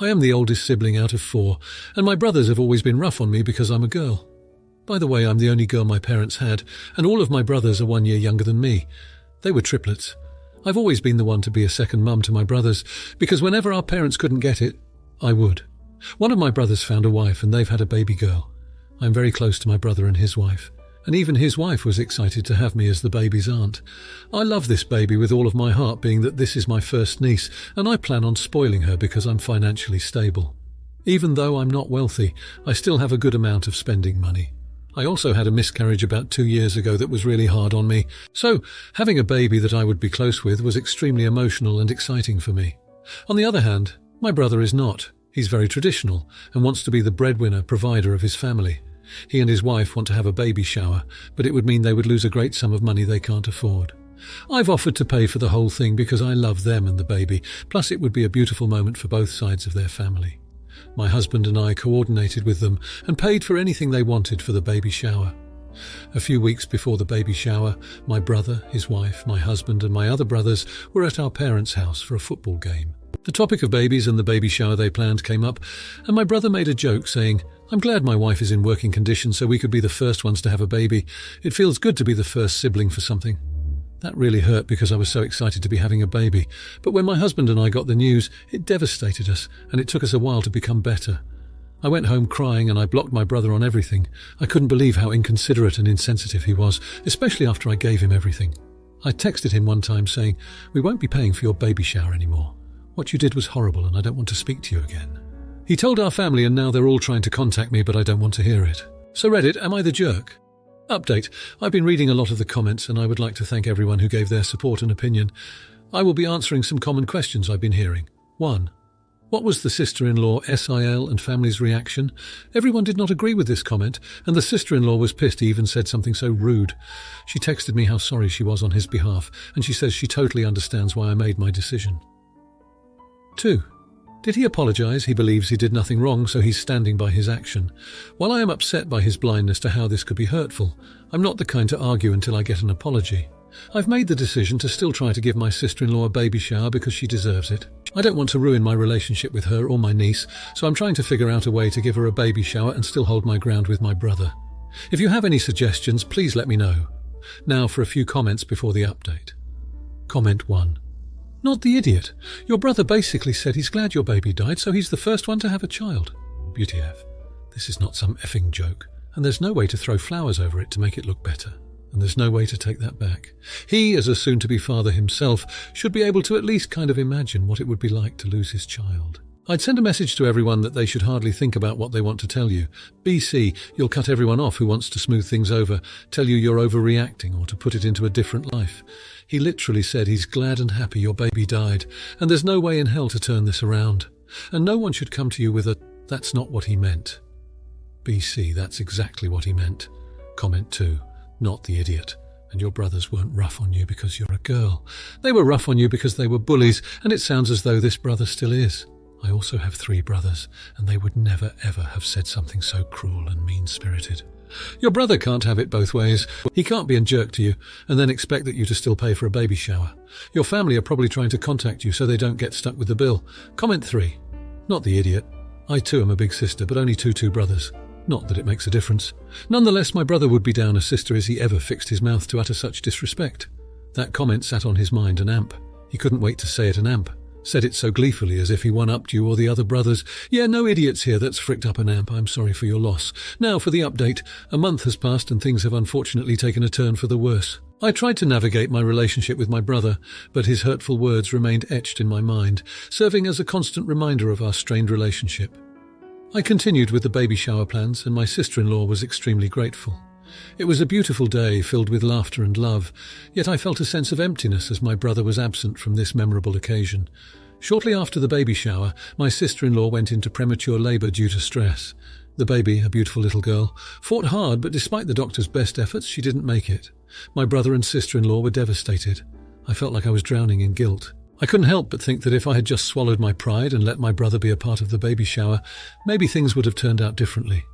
I am the oldest sibling out of 4, and my brothers have always been rough on me because I'm a girl. By the way, I'm the only girl my parents had, and all of my brothers are 1 year younger than me. They were triplets. I've always been the one to be a second mum to my brothers, because whenever our parents couldn't get it, I would. One of my brothers found a wife, and they've had a baby girl. I'm very close to my brother and his wife, and even his wife was excited to have me as the baby's aunt. I love this baby with all of my heart, being that this is my first niece, and I plan on spoiling her because I'm financially stable. Even though I'm not wealthy, I still have a good amount of spending money. I also had a miscarriage about 2 years ago that was really hard on me, so having a baby that I would be close with was extremely emotional and exciting for me. On the other hand, my brother is not. He's very traditional and wants to be the breadwinner, provider of his family. He and his wife want to have a baby shower, but it would mean they would lose a great sum of money they can't afford. I've offered to pay for the whole thing because I love them and the baby, plus it would be a beautiful moment for both sides of their family. My husband and I coordinated with them and paid for anything they wanted for the baby shower. A few weeks before the baby shower, my brother, his wife, my husband and my other brothers were at our parents' house for a football game. The topic of babies and the baby shower they planned came up, and my brother made a joke saying, "I'm glad my wife is in working condition so we could be the first ones to have a baby. It feels good to be the first sibling for something." That really hurt because I was so excited to be having a baby, but when my husband and I got the news, it devastated us, and it took us a while to become better. I went home crying and I blocked my brother on everything. I couldn't believe how inconsiderate and insensitive he was, especially after I gave him everything. I texted him one time saying, "We won't be paying for your baby shower anymore. What you did was horrible and I don't want to speak to you again." He told our family and now they're all trying to contact me, but I don't want to hear it. So Reddit, am I the jerk? Update. I've been reading a lot of the comments and I would like to thank everyone who gave their support and opinion. I will be answering some common questions I've been hearing. 1. What was the sister-in-law, SIL and family's reaction? Everyone did not agree with this comment, and the sister-in-law was pissed he even said something so rude. She texted me how sorry she was on his behalf, and she says she totally understands why I made my decision. 2. Did he apologize? He believes he did nothing wrong, so he's standing by his action. While I am upset by his blindness to how this could be hurtful, I'm not the kind to argue until I get an apology. I've made the decision to still try to give my sister-in-law a baby shower because she deserves it. I don't want to ruin my relationship with her or my niece, so I'm trying to figure out a way to give her a baby shower and still hold my ground with my brother. If you have any suggestions, please let me know. Now for a few comments before the update. Comment 1. Not the idiot. Your brother basically said he's glad your baby died, so he's the first one to have a child. Beauty F. This is not some effing joke, and there's no way to throw flowers over it to make it look better. And there's no way to take that back. He, as a soon-to-be father himself, should be able to at least kind of imagine what it would be like to lose his child. I'd send a message to everyone that they should hardly think about what they want to tell you. BC, you'll cut everyone off who wants to smooth things over, tell you you're overreacting or to put it into a different life. He literally said he's glad and happy your baby died, and there's no way in hell to turn this around. And no one should come to you with a, "That's not what he meant." BC, that's exactly what he meant. Comment 2. Not the idiot. And your brothers weren't rough on you because you're a girl. They were rough on you because they were bullies, and it sounds as though this brother still is. I also have 3 brothers, and they would never ever have said something so cruel and mean-spirited. Your brother can't have it both ways. He can't be a jerk to you and then expect that you to still pay for a baby shower. Your family are probably trying to contact you so they don't get stuck with the bill. Comment 3. Not the idiot. I too am a big sister, but only two brothers. Not that it makes a difference. Nonetheless, my brother would be down a sister as he ever fixed his mouth to utter such disrespect. That comment sat on his mind an amp. He couldn't wait to say it an amp. Said it so gleefully as if he one-upped you or the other brothers. Yeah, no idiots here, that's fricked up an amp. I'm sorry for your loss. Now for the update. A month has passed and things have unfortunately taken a turn for the worse. I tried to navigate my relationship with my brother, but his hurtful words remained etched in my mind, serving as a constant reminder of our strained relationship. I continued with the baby shower plans, and my sister-in-law was extremely grateful. It was a beautiful day filled with laughter and love, yet I felt a sense of emptiness as my brother was absent from this memorable occasion. Shortly after the baby shower, my sister-in-law went into premature labour due to stress. The baby, a beautiful little girl, fought hard, but despite the doctor's best efforts, she didn't make it. My brother and sister-in-law were devastated. I felt like I was drowning in guilt. I couldn't help but think that if I had just swallowed my pride and let my brother be a part of the baby shower, maybe things would have turned out differently.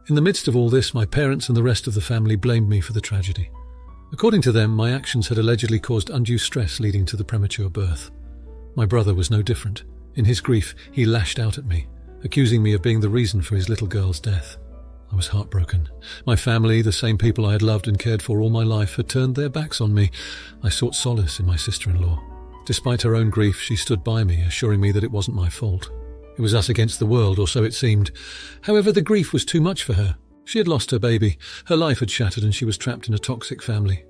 In the midst of all this, my parents and the rest of the family blamed me for the tragedy. According to them, my actions had allegedly caused undue stress leading to the premature birth. My brother was no different. In his grief, he lashed out at me, accusing me of being the reason for his little girl's death. I was heartbroken. My family, the same people I had loved and cared for all my life, had turned their backs on me. I sought solace in my sister-in-law. Despite her own grief, she stood by me, assuring me that it wasn't my fault. It was us against the world, or so it seemed. However, the grief was too much for her. She had lost her baby, her life had shattered, and she was trapped in a toxic family.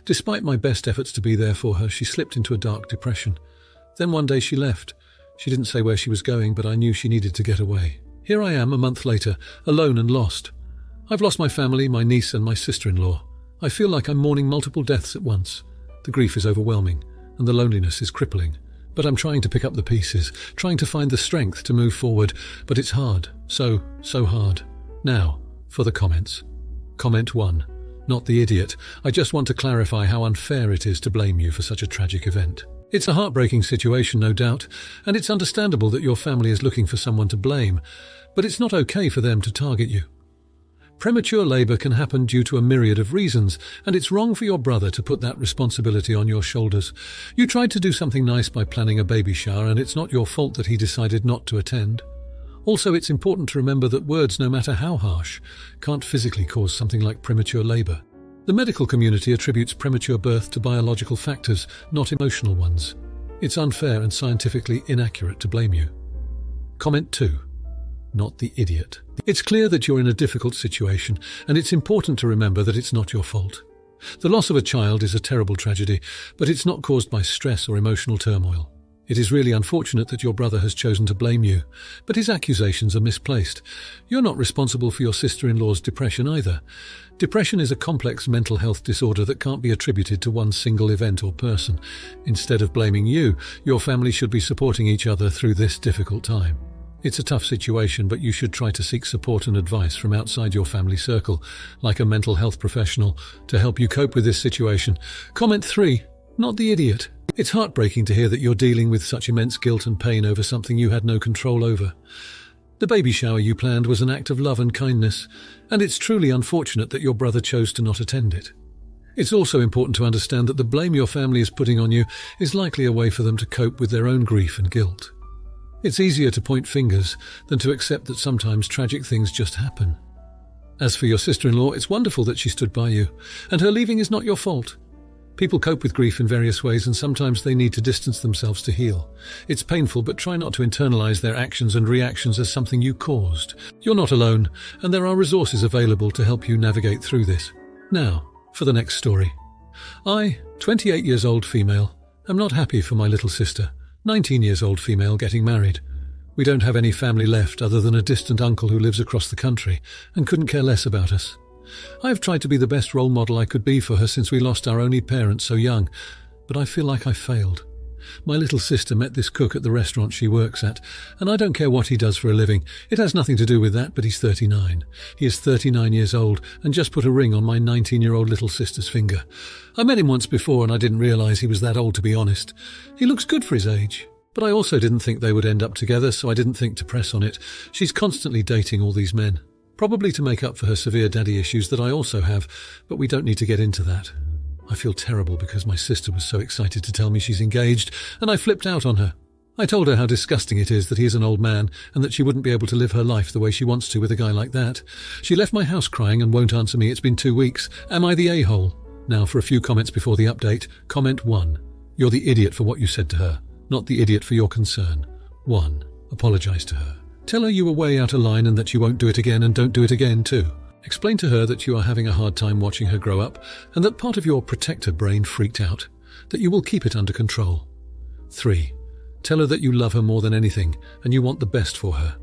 Despite my best efforts to be there for her, she slipped into a dark depression. Then one day she left. She didn't say where she was going, but I knew she needed to get away. Here I am, a month later, alone and lost. I've lost my family, my niece and my sister-in-law. I feel like I'm mourning multiple deaths at once. The grief is overwhelming, and the loneliness is crippling. But I'm trying to pick up the pieces, trying to find the strength to move forward, but it's hard, so hard. Now, for the comments. Comment 1. Not the idiot. I just want to clarify how unfair it is to blame you for such a tragic event. It's a heartbreaking situation, no doubt, and it's understandable that your family is looking for someone to blame, but it's not okay for them to target you. Premature labour can happen due to a myriad of reasons, and it's wrong for your brother to put that responsibility on your shoulders. You tried to do something nice by planning a baby shower, and it's not your fault that he decided not to attend. Also, it's important to remember that words, no matter how harsh, can't physically cause something like premature labour. The medical community attributes premature birth to biological factors, not emotional ones. It's unfair and scientifically inaccurate to blame you. Comment 2. Not the idiot. It's clear that you're in a difficult situation, and it's important to remember that it's not your fault. The loss of a child is a terrible tragedy, but it's not caused by stress or emotional turmoil. It is really unfortunate that your brother has chosen to blame you, but his accusations are misplaced. You're not responsible for your sister-in-law's depression either. Depression is a complex mental health disorder that can't be attributed to one single event or person. Instead of blaming you, your family should be supporting each other through this difficult time. It's a tough situation, but you should try to seek support and advice from outside your family circle, like a mental health professional, to help you cope with this situation. Comment 3. Not the idiot. It's heartbreaking to hear that you're dealing with such immense guilt and pain over something you had no control over. The baby shower you planned was an act of love and kindness, and it's truly unfortunate that your brother chose to not attend it. It's also important to understand that the blame your family is putting on you is likely a way for them to cope with their own grief and guilt. It's easier to point fingers than to accept that sometimes tragic things just happen. As for your sister-in-law, it's wonderful that she stood by you, and her leaving is not your fault. People cope with grief in various ways, and sometimes they need to distance themselves to heal. It's painful, but try not to internalize their actions and reactions as something you caused. You're not alone, and there are resources available to help you navigate through this. Now, for the next story. I, 28 years old female, am not happy for my little sister, 19 years old female, getting married. We don't have any family left other than a distant uncle who lives across the country and couldn't care less about us. I have tried to be the best role model I could be for her since we lost our only parent so young, but I feel like I failed. My little sister met this cook at the restaurant she works at, and I don't care what he does for a living. It has nothing to do with that, but he's 39. He is 39 years old and just put a ring on my 19-year-old little sister's finger. I met him once before and I didn't realize he was that old, to be honest. He looks good for his age. But I also didn't think they would end up together, so I didn't think to press on it. She's constantly dating all these men. Probably to make up for her severe daddy issues that I also have, but we don't need to get into that. I feel terrible because my sister was so excited to tell me she's engaged, and I flipped out on her. I told her how disgusting it is that he is an old man and that she wouldn't be able to live her life the way she wants to with a guy like that. She left my house crying and won't answer me. It's been 2 weeks. Am I the a-hole? Now for a few comments before the update. Comment 1. You're the idiot for what you said to her, not the idiot for your concern. 1. Apologize to her. Tell her you were way out of line and that you won't do it again, and don't do it again too. Explain to her that you are having a hard time watching her grow up and that part of your protector brain freaked out, that you will keep it under control. 3. Tell her that you love her more than anything and you want the best for her.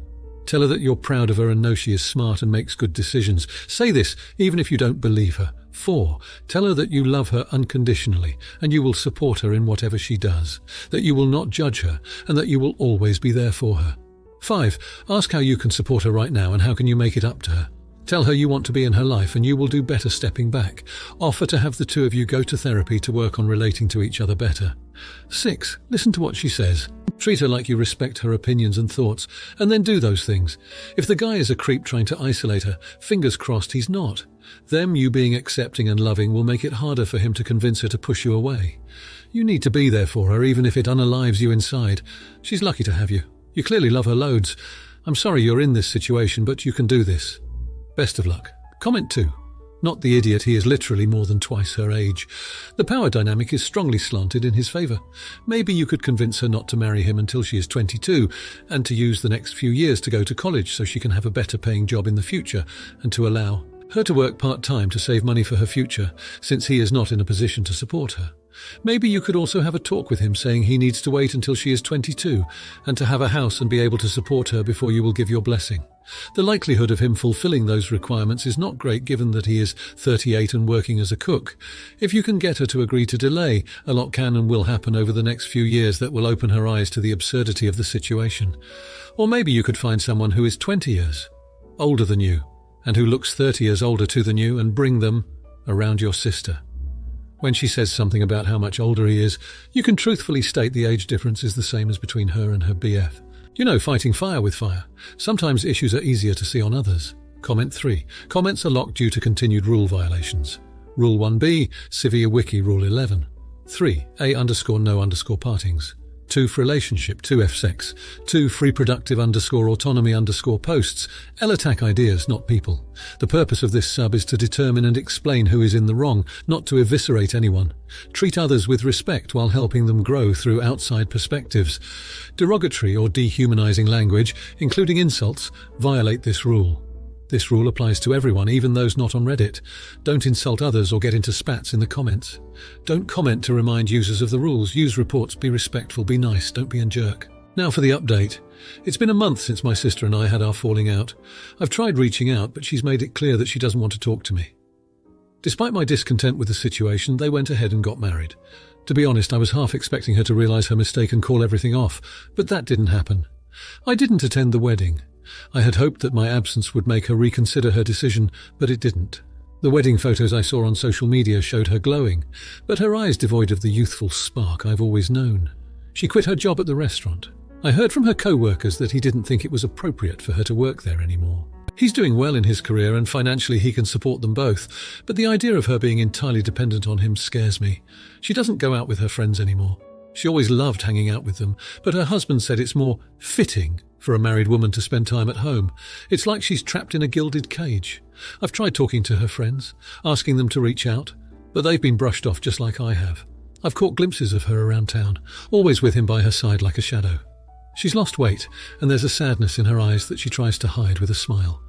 Tell her that you're proud of her and know she is smart and makes good decisions. Say this even if you don't believe her. 4. Tell her that you love her unconditionally and you will support her in whatever she does, that you will not judge her and that you will always be there for her. 5. Ask how you can support her right now and how can you make it up to her. Tell her you want to be in her life and you will do better stepping back. Offer to have the two of you go to therapy to work on relating to each other better. 6. Listen to what she says. Treat her like you respect her opinions and thoughts, and then do those things. If the guy is a creep trying to isolate her, fingers crossed he's not. You being accepting and loving will make it harder for him to convince her to push you away. You need to be there for her even if it unalives you inside. She's lucky to have you. You clearly love her loads. I'm sorry you're in this situation, but you can do this. Best of luck. Comment 2. Not the idiot, he is literally more than twice her age. The power dynamic is strongly slanted in his favour. Maybe you could convince her not to marry him until she is 22 and to use the next few years to go to college so she can have a better paying job in the future, and to allow her to work part-time to save money for her future, since he is not in a position to support her. Maybe you could also have a talk with him saying he needs to wait until she is 22 and to have a house and be able to support her before you will give your blessing. The likelihood of him fulfilling those requirements is not great given that he is 38 and working as a cook. If you can get her to agree to delay, a lot can and will happen over the next few years that will open her eyes to the absurdity of the situation. Or maybe you could find someone who is 20 years older than you and who looks 30 years older than you and bring them around your sister. When she says something about how much older he is, you can truthfully state the age difference is the same as between her and her BF. You know, fighting fire with fire. Sometimes issues are easier to see on others. Comment 3. Comments are locked due to continued rule violations. Rule 1B, Severe Wiki Rule 11. 3. A_no_partings. 2 for relationship, 2F sex. 2 free productive _autonomy _posts. L attack ideas, not people. The purpose of this sub is to determine and explain who is in the wrong, not to eviscerate anyone. Treat others with respect while helping them grow through outside perspectives. Derogatory or dehumanizing language, including insults, violate this rule. This rule applies to everyone, even those not on Reddit. Don't insult others or get into spats in the comments. Don't comment to remind users of the rules. Use reports, be respectful, be nice, don't be a jerk. Now for the update. It's been a month since my sister and I had our falling out. I've tried reaching out, but she's made it clear that she doesn't want to talk to me. Despite my discontent with the situation, they went ahead and got married. To be honest, I was half expecting her to realize her mistake and call everything off, but that didn't happen. I didn't attend the wedding. I had hoped that my absence would make her reconsider her decision, but it didn't. The wedding photos I saw on social media showed her glowing, but her eyes devoid of the youthful spark I've always known. She quit her job at the restaurant. I heard from her co-workers that he didn't think it was appropriate for her to work there anymore. He's doing well in his career and financially he can support them both, but the idea of her being entirely dependent on him scares me. She doesn't go out with her friends anymore. She always loved hanging out with them, but her husband said it's more fitting for a married woman to spend time at home. It's like she's trapped in a gilded cage. I've tried talking to her friends, asking them to reach out, but they've been brushed off just like I have. I've caught glimpses of her around town, always with him by her side like a shadow. She's lost weight, and there's a sadness in her eyes that she tries to hide with a smile.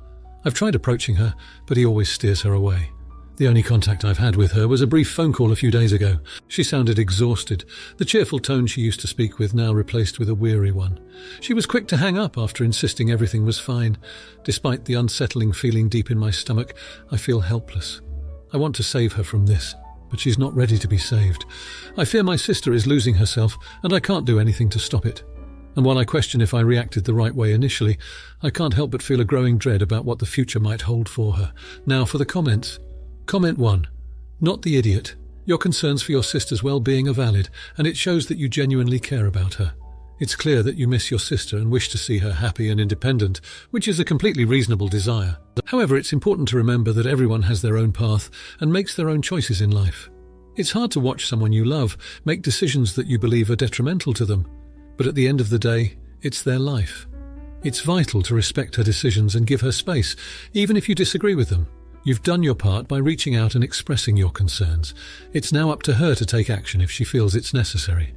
I've tried approaching her, but he always steers her away. The only contact I've had with her was a brief phone call a few days ago. She sounded exhausted, the cheerful tone she used to speak with now replaced with a weary one. She was quick to hang up after insisting everything was fine. Despite the unsettling feeling deep in my stomach, I feel helpless. I want to save her from this, but she's not ready to be saved. I fear my sister is losing herself, and I can't do anything to stop it. And while I question if I reacted the right way initially, I can't help but feel a growing dread about what the future might hold for her. Now for the comments. Comment 1. Not the idiot. Your concerns for your sister's well-being are valid, and it shows that you genuinely care about her. It's clear that you miss your sister and wish to see her happy and independent, which is a completely reasonable desire. However, it's important to remember that everyone has their own path and makes their own choices in life. It's hard to watch someone you love make decisions that you believe are detrimental to them, but at the end of the day, it's their life. It's vital to respect her decisions and give her space, even if you disagree with them. You've done your part by reaching out and expressing your concerns. It's now up to her to take action if she feels it's necessary.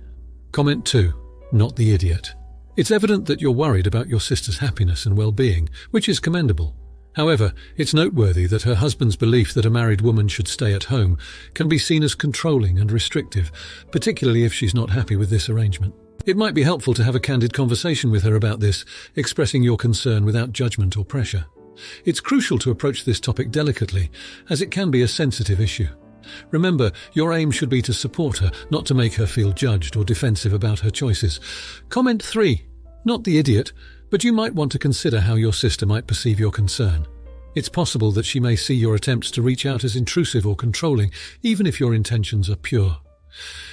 Comment 2. Not the idiot. It's evident that you're worried about your sister's happiness and well-being, which is commendable. However, it's noteworthy that her husband's belief that a married woman should stay at home can be seen as controlling and restrictive, particularly if she's not happy with this arrangement. It might be helpful to have a candid conversation with her about this, expressing your concern without judgment or pressure. It's crucial to approach this topic delicately, as it can be a sensitive issue. Remember, your aim should be to support her, not to make her feel judged or defensive about her choices. Comment 3. Not the idiot, but you might want to consider how your sister might perceive your concern. It's possible that she may see your attempts to reach out as intrusive or controlling, even if your intentions are pure.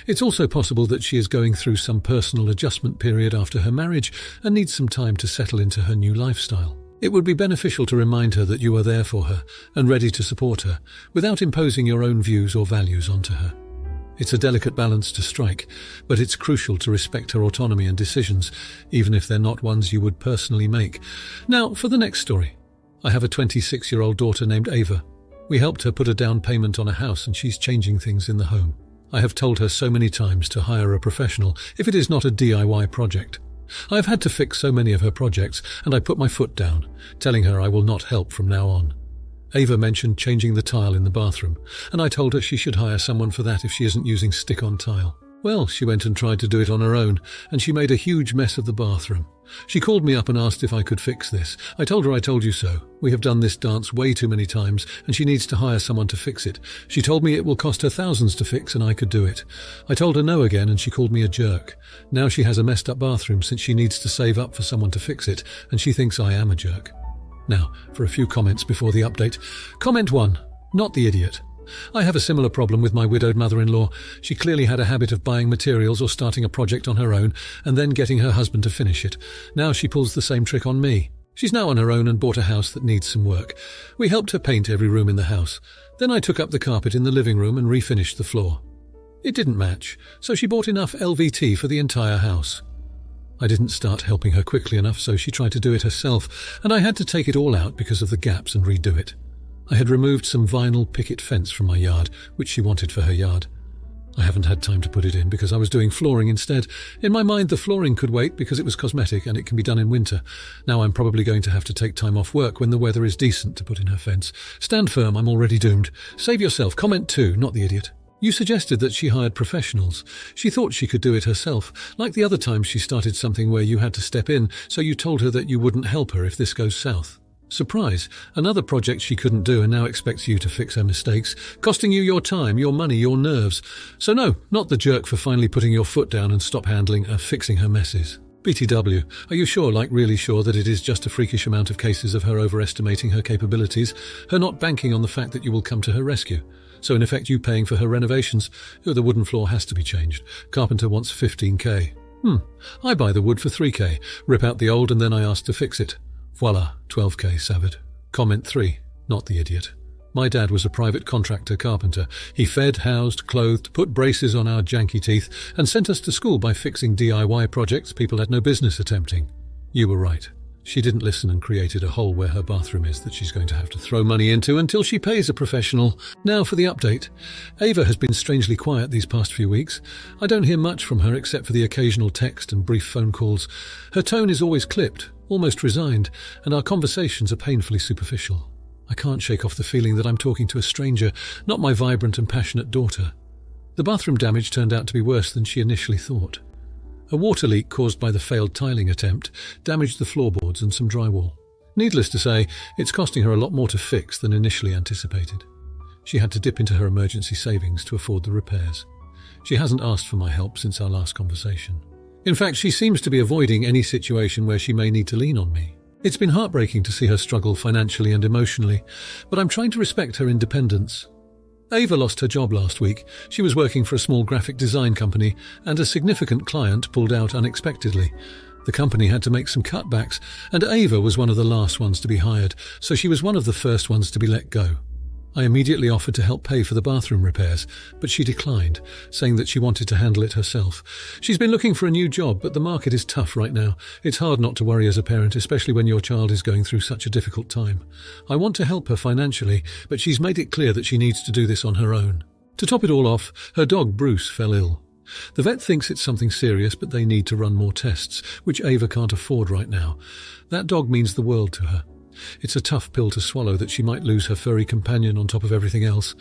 It's also possible that she is going through some personal adjustment period after her marriage and needs some time to settle into her new lifestyle. It would be beneficial to remind her that you are there for her and ready to support her, without imposing your own views or values onto her. It's a delicate balance to strike, but it's crucial to respect her autonomy and decisions, even if they're not ones you would personally make. Now, for the next story. I have a 26-year-old daughter named Ava. We helped her put a down payment on a house and she's changing things in the home. I have told her so many times to hire a professional if it is not a DIY project. I have had to fix so many of her projects and I put my foot down, telling her I will not help from now on. Ava mentioned changing the tile in the bathroom, and I told her she should hire someone for that if she isn't using stick-on tile. Well, she went and tried to do it on her own, and she made a huge mess of the bathroom. She called me up and asked if I could fix this. I told her I told you so. We have done this dance way too many times, and she needs to hire someone to fix it. She told me it will cost her thousands to fix, and I could do it. I told her no again, and she called me a jerk. Now she has a messed-up bathroom since she needs to save up for someone to fix it, and she thinks I am a jerk. Now, for a few comments before the update. Comment 1. Not the idiot. I have a similar problem with my widowed mother-in-law. She clearly had a habit of buying materials or starting a project on her own and then getting her husband to finish it. Now she pulls the same trick on me. She's now on her own and bought a house that needs some work. We helped her paint every room in the house. Then I took up the carpet in the living room and refinished the floor. It didn't match, so she bought enough LVT for the entire house. I didn't start helping her quickly enough, so she tried to do it herself, and I had to take it all out because of the gaps and redo it. I had removed some vinyl picket fence from my yard, which she wanted for her yard. I haven't had time to put it in because I was doing flooring instead. In my mind, the flooring could wait because it was cosmetic and it can be done in winter. Now I'm probably going to have to take time off work when the weather is decent to put in her fence. Stand firm, I'm already doomed. Save yourself. Comment 2, not the idiot. You suggested that she hired professionals. She thought she could do it herself. Like the other time she started something where you had to step in, so you told her that you wouldn't help her if this goes south. Surprise, another project she couldn't do and now expects you to fix her mistakes, costing you your time, your money, your nerves. So no, not the jerk for finally putting your foot down and stop handling her fixing her messes. BTW, are you sure, like really sure, that it is just a freakish amount of cases of her overestimating her capabilities, her not banking on the fact that you will come to her rescue? So in effect you paying for her renovations? The wooden floor has to be changed. Carpenter wants 15k. I buy the wood for 3k, rip out the old and then I ask to fix it. Voila, 12k saved. Comment 3, not the idiot. My dad was a private contractor carpenter. He fed, housed, clothed, put braces on our janky teeth and sent us to school by fixing DIY projects people had no business attempting. You were right. She didn't listen and created a hole where her bathroom is that she's going to have to throw money into until she pays a professional. Now for the update. Ava has been strangely quiet these past few weeks. I don't hear much from her except for the occasional text and brief phone calls. Her tone is always clipped, almost resigned, and our conversations are painfully superficial. I can't shake off the feeling that I'm talking to a stranger, not my vibrant and passionate daughter. The bathroom damage turned out to be worse than she initially thought. A water leak caused by the failed tiling attempt damaged the floorboards and some drywall. Needless to say, it's costing her a lot more to fix than initially anticipated. She had to dip into her emergency savings to afford the repairs. She hasn't asked for my help since our last conversation. In fact, she seems to be avoiding any situation where she may need to lean on me. It's been heartbreaking to see her struggle financially and emotionally, but I'm trying to respect her independence. Ava lost her job last week. She was working for a small graphic design company, and a significant client pulled out unexpectedly. The company had to make some cutbacks, and Ava was one of the last ones to be hired, so she was one of the first ones to be let go. I immediately offered to help pay for the bathroom repairs, but she declined, saying that she wanted to handle it herself. She's been looking for a new job, but the market is tough right now. It's hard not to worry as a parent, especially when your child is going through such a difficult time. I want to help her financially, but she's made it clear that she needs to do this on her own. To top it all off, her dog Bruce fell ill. The vet thinks it's something serious, but they need to run more tests, which Ava can't afford right now. That dog means the world to her. It's a tough pill to swallow that she might lose her furry companion on top of everything else.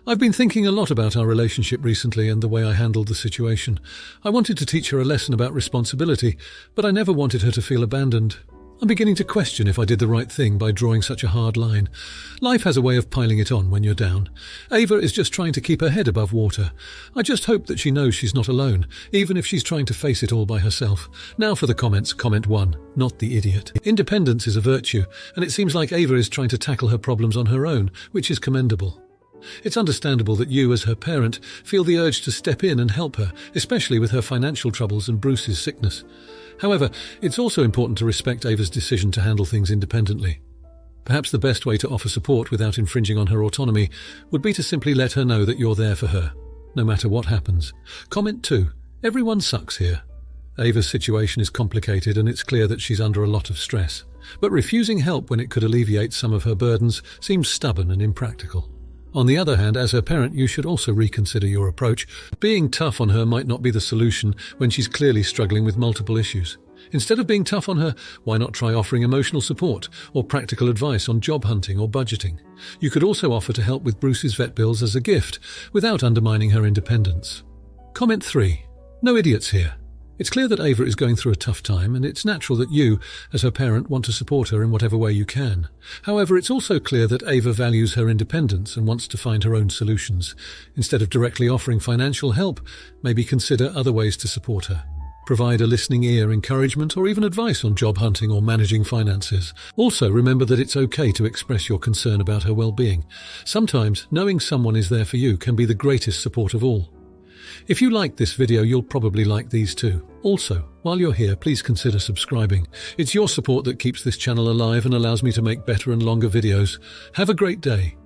I've been thinking a lot about our relationship recently and the way I handled the situation. I wanted to teach her a lesson about responsibility, but I never wanted her to feel abandoned. I'm beginning to question if I did the right thing by drawing such a hard line. Life has a way of piling it on when you're down. Ava is just trying to keep her head above water. I just hope that she knows she's not alone, even if she's trying to face it all by herself. Now for the comments. Comment 1, not the idiot. Independence is a virtue, and it seems like Ava is trying to tackle her problems on her own, which is commendable. It's understandable that you, as her parent, feel the urge to step in and help her, especially with her financial troubles and Bruce's sickness. However, it's also important to respect Ava's decision to handle things independently. Perhaps the best way to offer support without infringing on her autonomy would be to simply let her know that you're there for her. no matter what happens. Comment 2. Everyone sucks here. Ava's situation is complicated and it's clear that she's under a lot of stress. But refusing help when it could alleviate some of her burdens seems stubborn and impractical. On the other hand, as her parent, you should also reconsider your approach. Being tough on her might not be the solution when she's clearly struggling with multiple issues. Instead of being tough on her, why not try offering emotional support or practical advice on job hunting or budgeting? You could also offer to help with Bruce's vet bills as a gift, without undermining her independence. Comment 3. No idiots here. It's clear that Ava is going through a tough time, and it's natural that you, as her parent, want to support her in whatever way you can. However, it's also clear that Ava values her independence and wants to find her own solutions. Instead of directly offering financial help, maybe consider other ways to support her. Provide a listening ear, encouragement, or even advice on job hunting or managing finances. Also, remember that it's okay to express your concern about her well-being. Sometimes, knowing someone is there for you can be the greatest support of all. If you liked this video, you'll probably like these too. Also, while you're here, please consider subscribing. It's your support that keeps this channel alive and allows me to make better and longer videos. Have a great day.